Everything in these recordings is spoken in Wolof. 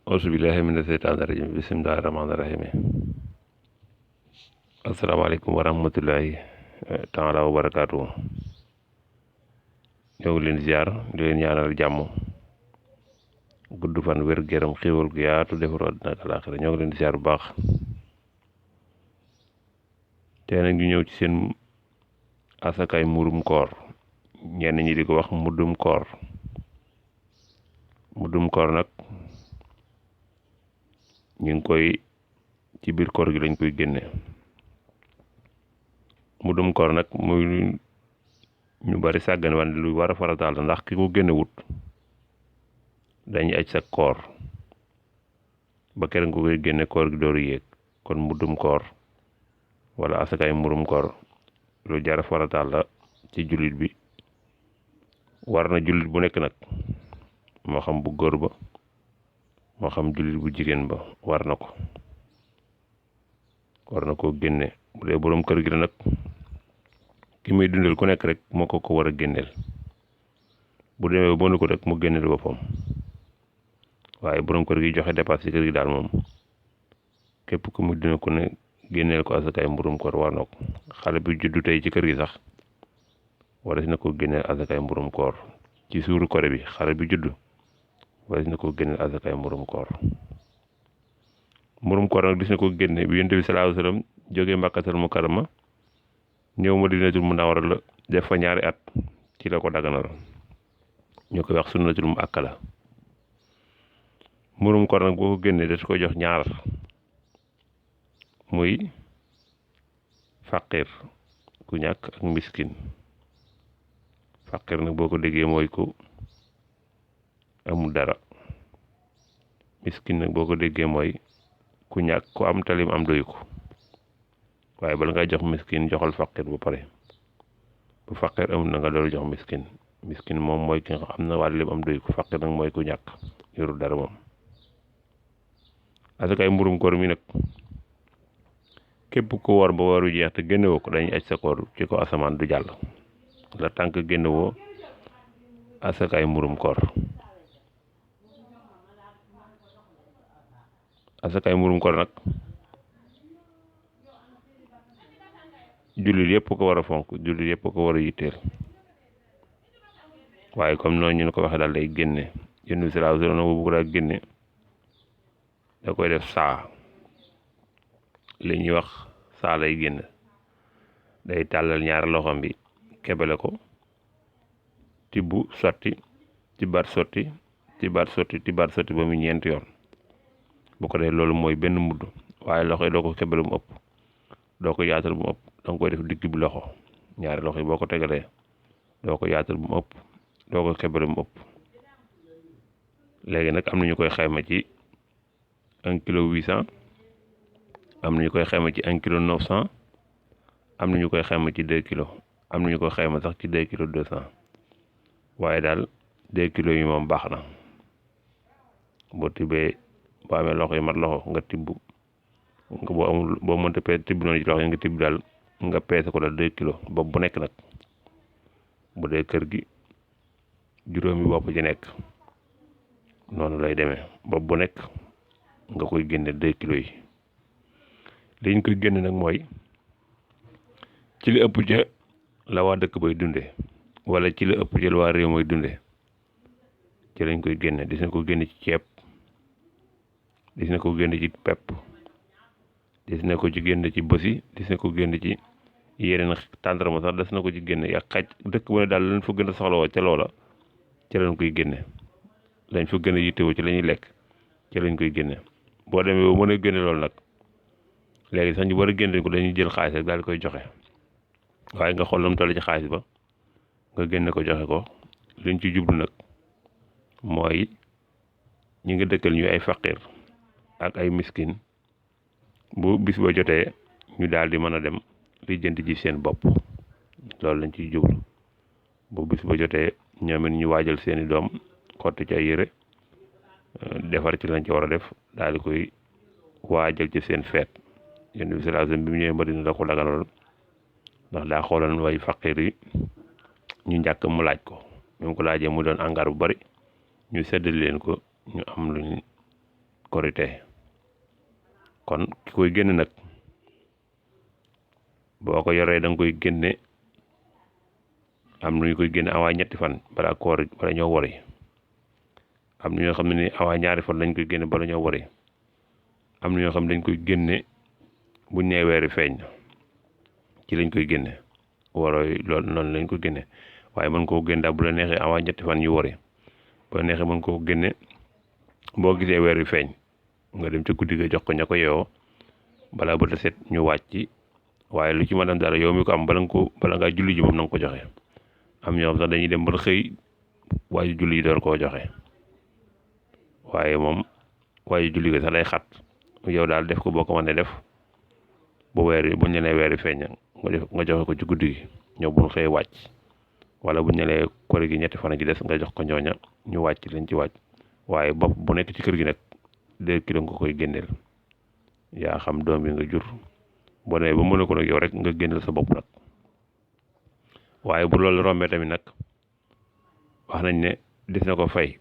auzu billahi mina seytaani rajim bismillahi rahmaani rahim asalaamaaleykum wa rahmatullahi taala wa barakaatu. ñoo ngi leen ziar di leen ñaanal jàmm gudd fan wér gëram xéwal gu yaatu defaru àddina ak alaaxira ñoo ngi leen ziar bu baax. tey nag ñu ñëw ci seen asakaay murum koor, ñenn ñi di ko wax muddum koor. muddum koor nag ñu ngi koy ci biir koor gi lañ koy génne. muddum koor nag muy ñu bari sàggane wan lu war a farataal la, ndax ki ko génne wut dañuy aj sa koor ba kere nga koy génne koor gi dooru yéeg. kon muddum koor wala asakaay murum koor lu jar a farataal la ci jullit bi. war na jullit bu nekk nag, moo xam bu góor ba moo xam jullit bu jigéen ba war na ko génne. bu dee boroom kër gi la nag, ki muy dundal ku nekk rek moo ko war a génneel. bu demee ba mënu ko rek mu génneel boppam, waaye boroom kër gi joxe dépasse ci kër gi daal moom képp ku muy dundal ku ne génneel ko asakaay murum koor war na ko. xale bi juddu tey ci kër gi sax waras na ko génneel asakaay murum koor. ci suuru Koore bi xale bi juddu waras na ko génneel asakaay murum koor. murum koor nag gis na ko génne bi Yonent bi sallallahu alayhi wa sallam jógee Makkatal Mukarrama ñëw Madinatul Munawwara la def fa ñaari at, ci la ko daganal. ñu koy wax sunnatul mu akkala. murum koor nag boo ko génnee daf ko jox ñaar, muy faqir ku ñàkk ak miskin. faqir nag boo ko déggee mooy ku amul dara. miskin nag boo ko déggee mooy ku ñàkk ku am talim am doy ko. waaye bala ngay jox miskin joxal faqir ba pare. bu faqir amul na nga doolu jox miskin. miskin moom mooy ki nga xam na waa lim am doy ko. faqir nag mooy ku ñàkk yorul dara moom. asakaay murum koor mi nag képp ku woor ba waru jeex te génnewoo ko dañuy aj sa koor ci ko asamaan du jàll la tànk génnewoo asakaay murum koor. asakaay murum koor nag jullit yëpp ko war a fonk, jullit yëpp ko war a yitteel. waaye comme noonu ñu ko waxee daal day génne. Yonent bi sallallahu alayhi wa sallam bu ko daa génne da koy def saa, li ñuy wax saa lay génn. day tàllal ñaari loxoom bi kebele ko, tibbu sotti, tibbaat sotti, tibbaat sotti, tibbaat sotti ba mu ñeenti yoon. bu ko dee loolu mooy benn mudd. waaye loxo yi doo ko kebele mu ëpp, doo ko yaatal bu mu ëpp. danga koy def digg bi loxo, ñaari loxo yi boo ko tegalee doo ko yaatal bu mu ëpp, doo ko kebele mu ëpp. léegi nag am na ñu koy xayma ci 1 kilo 800, am na ñu koy xayma ci 1 kilo 900, am na ñu koy xayma ci 2 kilos, am na ñu koy xayma sax ci 2 kilos 200. waaye daal 2 kilos yi moom baax na. boo tibbee boo amee loxo yi mat loxo nga tibb, nga boo amul boo mënta peese tibb noonu ci loxo yi nga tibb daal nga peese ko daal 2 kilos bopp bu nekk nag. bu dee kër gi juróomi bopp ci nekk noonu lay demee. bopp bu nekk nga koy génne 2 kilos yi. liñ koy génne nag mooy ci li ëpp ca la waa dëkk bay dunde, wala ci li ëpp ca la waa réew mooy dunde, ci lañ koy génne. dis na ko génne ci ceeb, dis na ko génne ci pepp, dis na ko ci génne ci bësi, dis na ko génne ci yeneen tàndarma sax des na ko ci génne. yak xaj dëkk bu ne daal lañ fa gën a soxlawoo ca loola ca lañ koy génne. lañ fa gën a yittewoo ci la ñuy lekk ca lañ koy génne. boo demee ba mën a génne loolu nag léegi sax ñu war a génne ko dañuy jël xaalis rek daal di koy joxe. waaye nga xool lu mu toll ci xaalis ba nga génne ko joxe ko. liñ ci jublu nag mooy ñi nga dëkkal ñu ay faqir ak ay miskin, bu bis ba jotee ñu daal di mën a dem lijjanti ci seen bopp. loolu lañ ciy jublu. bu bis ba jotee ñoom it ñu waajal seeni doom, xotti ci ay yére, defar ci lañ ci war a def, daal di koy waajal ci seen feet. Yonent bi sallallahu alayhi wa sallam bi mu ñëwee Madina da ko daganal, ndax daa xooloon way faqir yi ñu njàkk mu laaj ko. ñu ko laajee mu doon angaar bu bari, ñu seddal leen ko, ñu am luñ korite. kon ki koy génne nag boo ko yoree da nga koy génne am na ñu koy génne avant ñetti fan balaa koor bala ñoo wori am na ñoo xam ne ni avant ñaari fan lañ koy génne bala ñoo wori am na ñoo xam ne dañ koy génne bu ñee weeri feeñ ci lañ koy génne warooy loolu noonu lañ koy génne waaye mën koo génne daal bu la neexee avant ñetti fan yu wori bu la neexee mën koo génne boo gisee weer wi feeñ nga dem ca guddi ga jox ko ña ko yeewoo balaa ba set ñu wàcc waaye lu ci mën a dara yow mi ko am bala ngaa julli ji moom na nga ko joxe. am ñoo xam sax dañuy dem ba xëy waaye julli ji door koo joxe waaye moom waaye julli ga sax day xat yow daal def ko boo ko mënee def bu buñ ne nee weer wi feeñ nga joxe ko ci guddi gi ñëw buñ xëy wàcc wala buñ ne nee koor gi ñetti fan ci des nga jox ko ñooña ñu wàcc leen ci wàcc waaye bopp bu nekk ci kër gi nag 2 kilos nga koy génneel yaa xam doom bi nga jur boo nee ba mën a ko nag yow rek nga génneel sa bopp nag waaye bu loolu rombee tamit nag wax nañ ne des na ko fay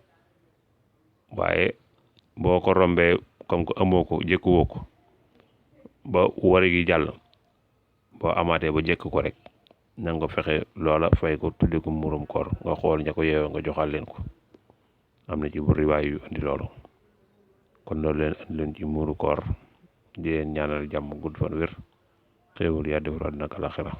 waaye boo ko rombee comme que amoo ko jëkkuwoo ko ba wari gi jàll boo amaatee ba jëkk ko rek na nga fexe loola fay ko tudde ko muurum koor nga xool ña ko yeewoo nga joxal leen ko am na ci bu riwaay yu andi loolu kon loolu leen andi leen ci muuru koor di leen ñaanal jàmm gudd fan wér xéewal yaa defar àddina ak àllaaxira